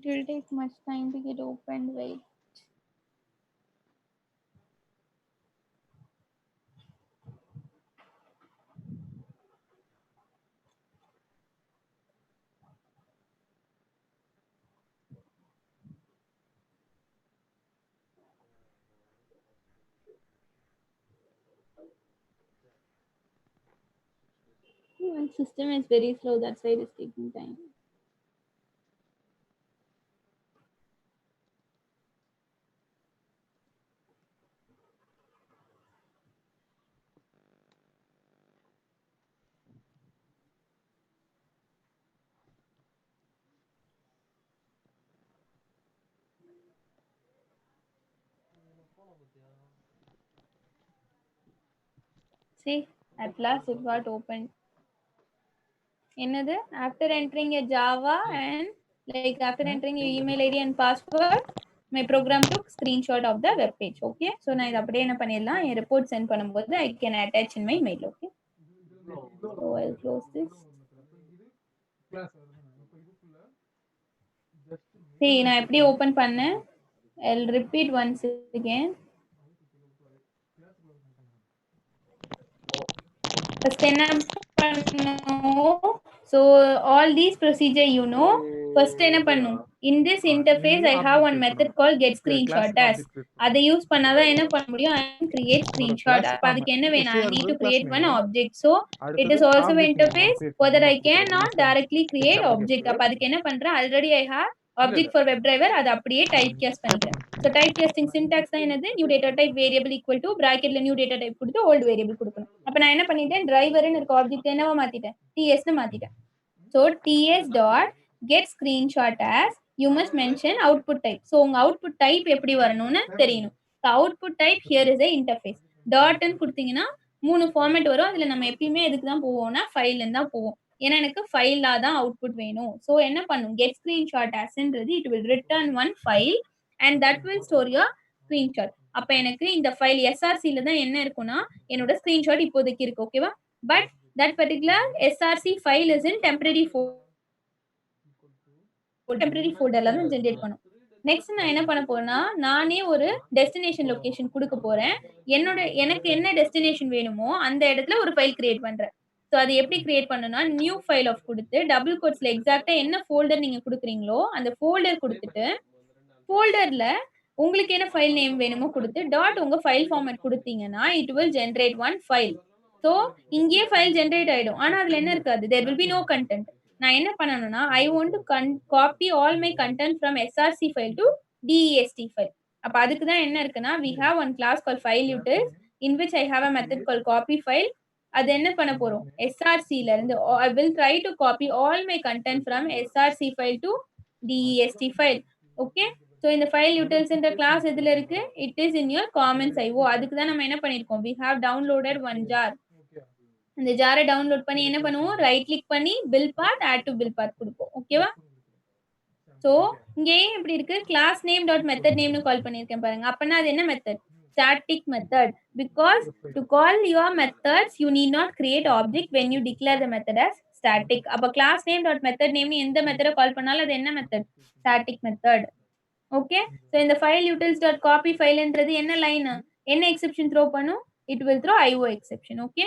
Speaker 5: It will take much time to get opened. Wait. My system is very slow, that's why it is taking time. See, at last it got opened. Another, after entering a Java and like after entering your email ID and password, my program took screenshot of the web page. Okay, so நான் இத அப்படியே என்ன பண்ணிடலாம், என் report send பண்ணும்போது I can attach in my mail. Okay, so I'll close this. See, நான் எப்படி open பண்ணேன், I'll repeat once again. First என்ன பண்ணணும், so all these procedure you know. First என்ன பண்ணணும், in this interface I have one method called get screenshot as. அதை use பண்ணாதான் என்ன பண்ண முடியும், I can create screenshot. அப்ப அதுக்கு என்ன வேணும், I need to create one object. So it is also an interface so that I cannot directly create object. அப்ப அதுக்கு என்ன பண்றேன், already I have object for web driver அதை அப்படியே டைப் கேஸ்ட் பண்ணிக்கிறேன். ஸோ டைப் கேஸ்டிங் சின்டாக்ஸ் தான் என்னது, new data type variable equal to பிராக்கெட்ல நியூ டேட்டா டைப் கொடுத்து ஓல்டு வேரியபிள் கொடுக்கணும். அப்போ நான் என்ன பண்ணிட்டேன், டிரைவர்னு இருக்க ஆப்ஜெக்ட் என்னவா மாத்திட்டேன், டிஎஸ்னு மாத்திட்டேன். So DS dot get screenshot as you must mention output type. So உங்க அவுட்புட் டைப் எப்படி வரணும்னு தெரியணும். So output type here is a interface. டாட்னு கொடுத்தீங்கன்னா 3 ஃபார்மேட் வரும். அதுல நம்ம எப்பயுமே எதுக்கு தான் போவோம்னா ஃபைல்ல தான் போவோம். ஏன்னா எனக்கு ஃபைலா தான் அவுட்புட் வேணும். ஸோ என்ன பண்ணும், கெட் ஸ்கிரீன்ஷாட் ஆஸ்ன்றது it will return one file and that will store your screenshot. அப்ப எனக்கு இந்த ஃபைல் எஸ்ஆர்சில தான் என்ன இருக்கும்னா என்னோட ஸ்கிரீன்ஷாட் இப்போதைக்கு இருக்கு. ஓகேவா? But that particular src file is in temporary folderல தான் ஜெனரேட் பண்ணும். நெக்ஸ்ட் நான் என்ன பண்ண போறேன்னா, நானே ஒரு டெஸ்டினேஷன் லொகேஷன் கொடுக்க போறேன். எனக்கு என்ன டெஸ்டினேஷன் வேணுமோ அந்த இடத்துல ஒரு ஃபைல் கிரியேட் பண்றேன். ஸோ அது எப்படி கிரியேட் பண்ணணும்னா, நியூ ஃபைல் ஆஃப் கொடுத்து டபுள் கோட்ஸ்ல எக்ஸாக்டா என்ன ஃபோல்டர் நீங்க கொடுக்குறீங்களோ அந்த ஃபோல்டர் கொடுத்துட்டு ஃபோல்டர்ல உங்களுக்கு என்ன ஃபைல் நேம் வேணுமோ கொடுத்து டாட் உங்க ஃபைல் ஃபார்மேட் கொடுத்தீங்கன்னா it will generate one file. So இங்கேயே ஃபைல் ஜென்ரேட் ஆயிடும். ஆனா அதுல என்ன இருக்காது, there will be no content. நான் என்ன பண்ணணும்னா, I want to copy all my content from SRC file to DEST file. அப்ப அதுக்கு தான் என்ன இருக்குன்னா, we have one class called file utils in which I have a method called copy file. அது என்ன பண்ண போறோம், src ல இருந்து I will try to copy all my content from src file to dest file. Okay, so இந்த file utils என்ற class எதுல இருக்கு, it is in your comments io. அதுக்கு தான் நம்ம என்ன பண்ணிருக்கோம், we have downloaded one jar. இந்த ஜாரை டவுன்லோட் பண்ணி என்ன பண்ணுவோம், ரைட் கிளிக் பண்ணி build path add to build path கொடுப்போம். ஓகேவா? சோ இங்கேயும் எப்படி இருக்கு, கிளாஸ் நேம் டாட் மெத்தட் நேம்னு கால் பண்ணிருக்கேன் பாருங்க. அப்பனா அது என்ன method, static method. Because to call your methods you need not create object when you declare the method as static. அப்ப class name dot method name எந்த மெத்தட கால் பண்ணாலும் அது என்ன method, static method. Okay, so இந்த file utils dot copy file என்றது என்ன line, என்ன exception throw பண்ணும், it will throw io exception. Okay,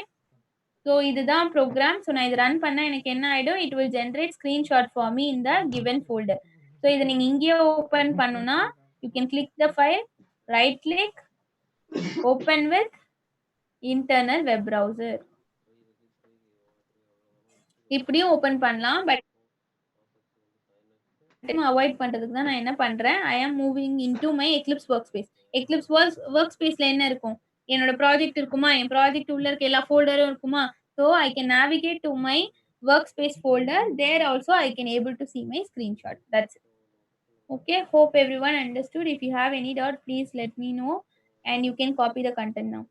Speaker 5: so இதுதான் ப்ரோக்ராம். ஸோ நான் இது ரன் பண்ண எனக்கு என்ன ஆயிடும், it will generate screenshot for me in the given folder. So இதை நீங்க இங்கேயே ஓப்பன் பண்ணுனா you can click the file, right click, open with internal web browser, இப்படியும் ஓப்பன் பண்ணலாம். பட் அவாய்ட் பண்றதுக்கு தான் நான் என்ன பண்றேன், ஐ ஆம் moving into my Eclipse work space. Eclipse work ஸ்பேஸ்ல என்ன இருக்கும், என்னோட ப்ராஜெக்ட் இருக்குமா, என் ப்ராஜெக்ட் உள்ள இருக்க எல்லா ஃபோல்டரும் இருக்குமா. So I can navigate to my workspace folder. There also I can able to see my screenshot. That's it. Okay, hope everyone understood. If you have any doubt, please let me know and you can copy the content now.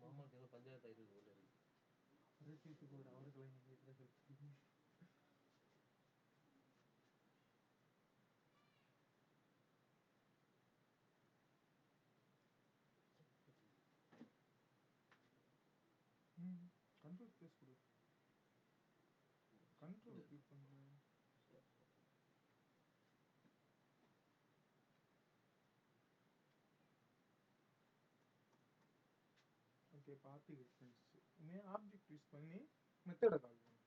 Speaker 4: மாமாக்கு ஏதோ பஞ்சாயத்து ஆயிருக்கு போல இருக்கு.
Speaker 1: Control space கொடு, control click பண்ணுங்க. Okay, particle friends இனி object use பண்ணி மெத்தட கால் பண்ணு.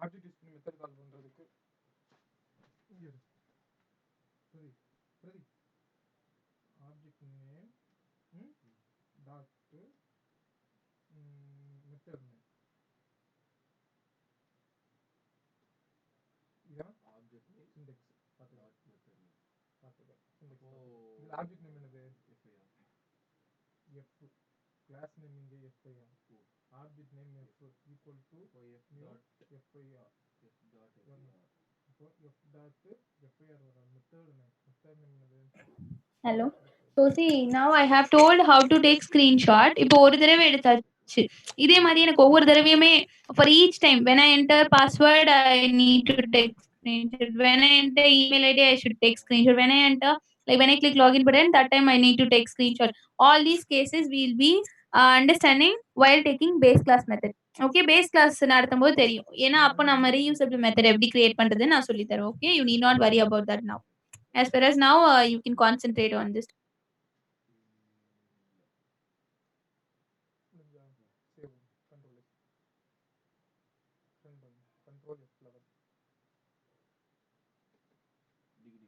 Speaker 1: ஆப்ஜெக்ட் யூஸ் பண்ணி மெத்தட் கால் பண்றதுக்கு Pradeep object name dot method name, இதான் ஆப்ஜெக்ட் சின்டெக்ஸ் பார்த்துக்கலாம். index
Speaker 4: ஓ
Speaker 1: இதுல ஆப்ஜெக்ட் நேம் என்னது?
Speaker 4: FIR.
Speaker 1: f. கிளாஸ் நேம் இங்க fir. Object name f equal to
Speaker 4: இப்போ F
Speaker 1: new
Speaker 4: dot
Speaker 1: fir.
Speaker 4: F dot
Speaker 1: வரணும்.
Speaker 4: FIR.
Speaker 1: இப்போ f dot fir வர மெத்தட் நேம் என்னது?
Speaker 5: Hello. So see, now I have told how to take screenshot. இப்போ ஒரு தடவை எடுத்தாச்சு. இதே மாதிரி எனக்கு ஒவ்வொரு தடவையுமே for each time when I enter password I need to take screenshot. When I enter email ID I should take screenshot. When I enter when I click login button that time I need to take screenshot. All these cases we'll be understanding while taking base class method. Okay, base class நடத்தும்போது தெரியும். ஏன்னா அப்போ நம்ம reusable method எப்படி create பண்றதுன்னு நான் சொல்லி தரேன். Okay, you need not worry about that now. As far as now, you can concentrate on this.
Speaker 1: முடிஞ்சா save control S control F11
Speaker 4: डिग्री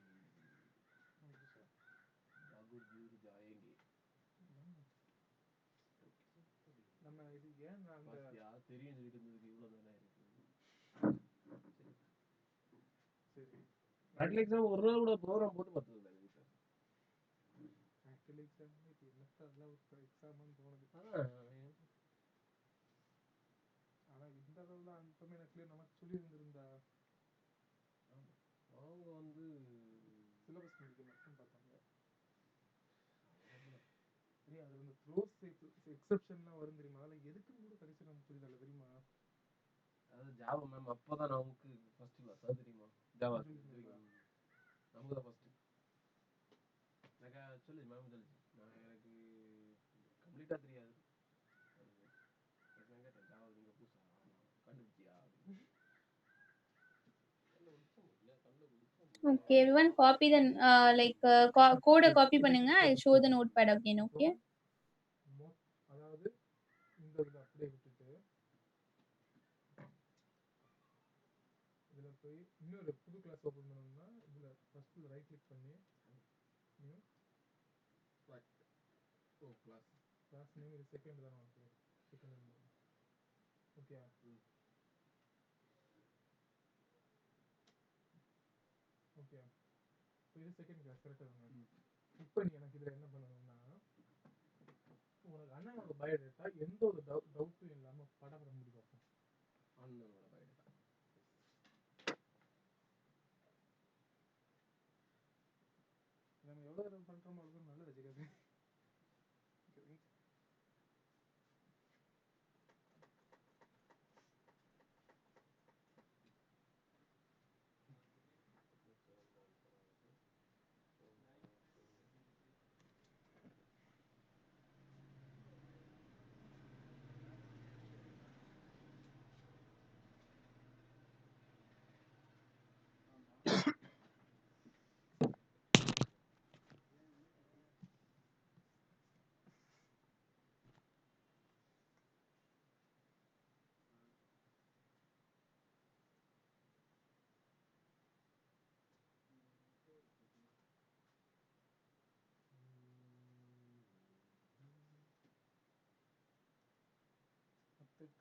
Speaker 4: जागुर जूर जाएंगे
Speaker 1: நம்ம இது ஏன் நான் அந்த
Speaker 4: பாத்தியா தெரியும் இருக்கிறதுக்கு இவ்வளவு தானே இருக்கு
Speaker 1: சரி
Speaker 4: ப்ராக்டிகல் எக்ஸாம் ஒரு நாள் கூட ப்ரோக்ராம் போட்டு பார்த்தது இல்லை வீட்டில்
Speaker 1: ப்ராக்டிகல் எக்ஸாம் இது என்னத்த அதெல்லாம் ஒரு எக்ஸாம்னு தோணுது ஆனா இந்த அளவுல அந்த எனக்கு நமக்கு சொல்லி இருந்திருந்தா
Speaker 4: அவங்க வந்து
Speaker 1: சிலபஸ் முடிக்க மட்டும் பார்த்தாங்க சரி அது வந்து க்ளோஸ் எக்ஸெப்ஷன்லாம் வரும் தெரியுமா அதில் எதுக்குன்னு கூட கடைசி நமக்கு புரியல தெரியுமா
Speaker 4: அது ஜாவா மேம் அப்போதான் நமக்கு ஃபர்ஸ்ட் கிளாஸ் அது தெரியுமா ஜாவா நமக்கு தான் ஃபர்ஸ்ட் எனக்கு சொல்லு மேம் சொல்லிச்சு நான் எனக்கு கம்ப்ளீட்டாக தெரியாது கேட்டேன் ஜாவா நீங்கள் புதுசா கண்டுபிடிச்சியா
Speaker 5: Okay, everyone copy the code copy பண்ணுங்க. I'll show the notepad again. Okay.
Speaker 1: அதாவது இந்த இதை அப்படியே விட்டுட்டு இதுல போய் இன்னொரு புது கிளாஸ் ஓபன் பண்ணணும்னா இதுல ஃபர்ஸ்ட் ரைட் கிளிக் பண்ணி நியூ
Speaker 4: கிளாஸ்
Speaker 1: கிளாஸ் நேம் இது செகண்ட் தான வந்து செகண்ட் நேம் ஓகே ஓகே இது செகண்ட் கிளாஸ் கரெக்டா தான இப்போ நீ எனக்கு இதுல என்ன பண்ணணும்னா உனக்கு அண்ணனோட பயோடேட்டா எந்த ஒரு டவுட்டும் இல்லாம படம் பண்ண முடியும்
Speaker 4: அண்ணனோட பயோடேட்டா
Speaker 1: நம்ம எவ்வளவு தடவை பண்றோமோ அவ்வளவு நல்லது வச்சுக்காது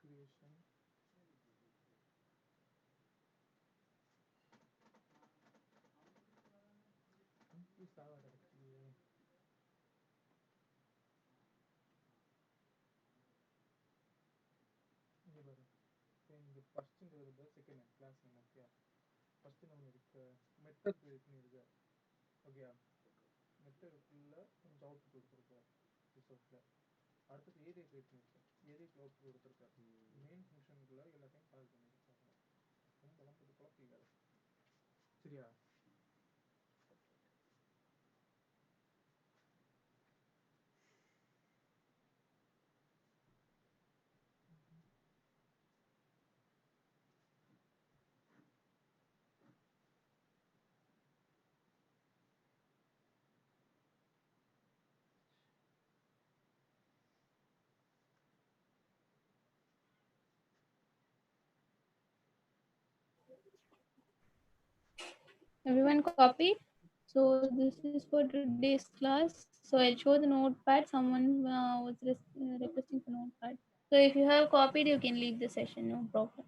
Speaker 1: creation confuse ஆகாத இங்க பாரு இங்க ஃபர்ஸ்ட்ங்கிறது second class name okay first நம்ம இதுக்கு மெத்தட் கிரியேட் பண்ணிருக்க ஓகே மெத்தடுக்குள்ள கொஞ்சம் அவுட்புட் கொடுத்துருக்க ரிசோர்ஸ்ல அடுத்தது ஏரியா கிரியேட் பண்ணிருக்கேன் ஏரியாக்குள்ள அவுட்புட் கொடுத்துருக்க மெயின் ஃபங்க்ஷனுக்குள்ள எல்லாத்தையும் கால் பண்ணிருக்காங்க ரொம்பலாம் போட்டு குழப்பிக்காது சரியா
Speaker 5: Everyone copied. So this is for today's class. So I'll show the notepad. Someone was requesting for notepad. So if you have copied, you can leave the session. No problem.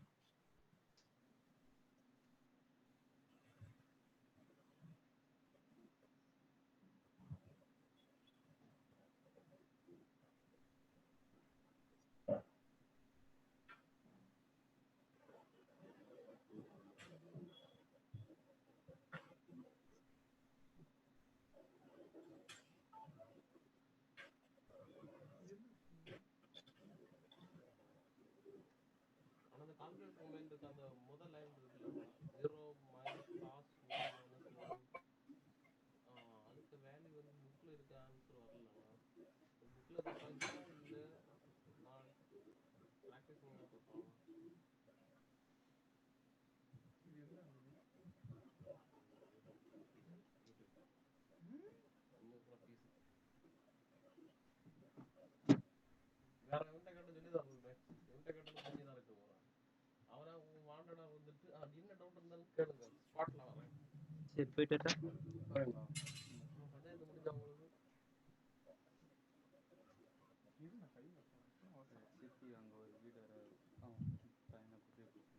Speaker 4: Alternate மொமெண்ட்டுக்கு அந்த முதல் line இருக்குல்ல 0 minus cos 1 minus 1 அதுக்கு value வந்து புக்கில் இருக்க answer வரலண்ணா. புக்கில் அதை படிச்சா இல்லை நான் ப்ராக்டிஸ் பண்ணி பார்க்கலாம்.
Speaker 1: இது எதுல இருந்தது?
Speaker 4: வேற எவன்கிட்ட கேட்ட சொல்லி தான் மேக்ஸ் எவன்கிட்ட கேட்டாலும் தெரிஞ்சு தான் இருக்க போறான். அவனா வாண்டடா வந்துட்டு என்ன டவுட் இருந்தாலும் கேளுங்க, ஸ்பாட்ல வரேன்.
Speaker 2: சரி போயிட்டு
Speaker 4: வரேங்களா? பஞ்சாயத்து முடிஞ்சா உங்களுக்கு
Speaker 1: இது நான் கையில் வச்சேன்.
Speaker 2: சித்தி அங்கே ஒரு வீடு வர பையனை கூட்டிட்டு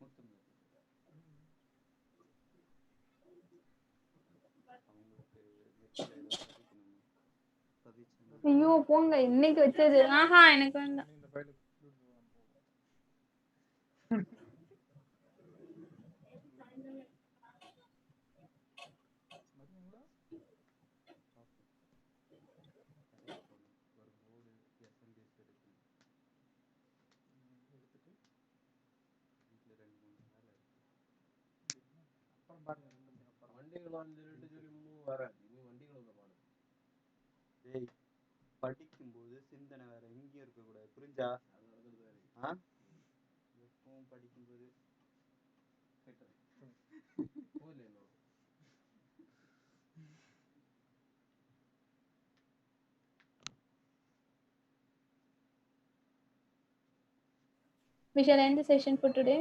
Speaker 2: முத்துங்க அவங்களுக்கு நெட்டில் ஏதோ பதிக்கணும் பதிச்சு
Speaker 5: ஐயோ போங்க, இன்னைக்கு வச்சது. ஆஹா எனக்கு வேண்டாம்.
Speaker 1: இந்த ஃபைல் மதியங்களா
Speaker 2: ஒரு போர்டு எஸ்எம்பிஎஸ் எடுக்கணும்.
Speaker 1: எடுத்துட்டு
Speaker 2: வீட்டில் 2-3 வேலை இருக்கு.
Speaker 1: அப்புறம் பாருங்க 2 மணி அப்புறம்
Speaker 4: வண்டிகளான்னு சொல்லிட்டு சொல்லி இன்னும் வராது. நீ வண்டிகளை பாடு.
Speaker 2: டேய் படிக்கும்போது சிந்தனை வேற எங்கேயும் இருக்கக்கூடாது, புரிஞ்சா?
Speaker 4: அது நடந்தது வேறு.
Speaker 2: எப்பவும் படிக்கும்போது
Speaker 4: போயில்லை.
Speaker 5: We shall end the session for today.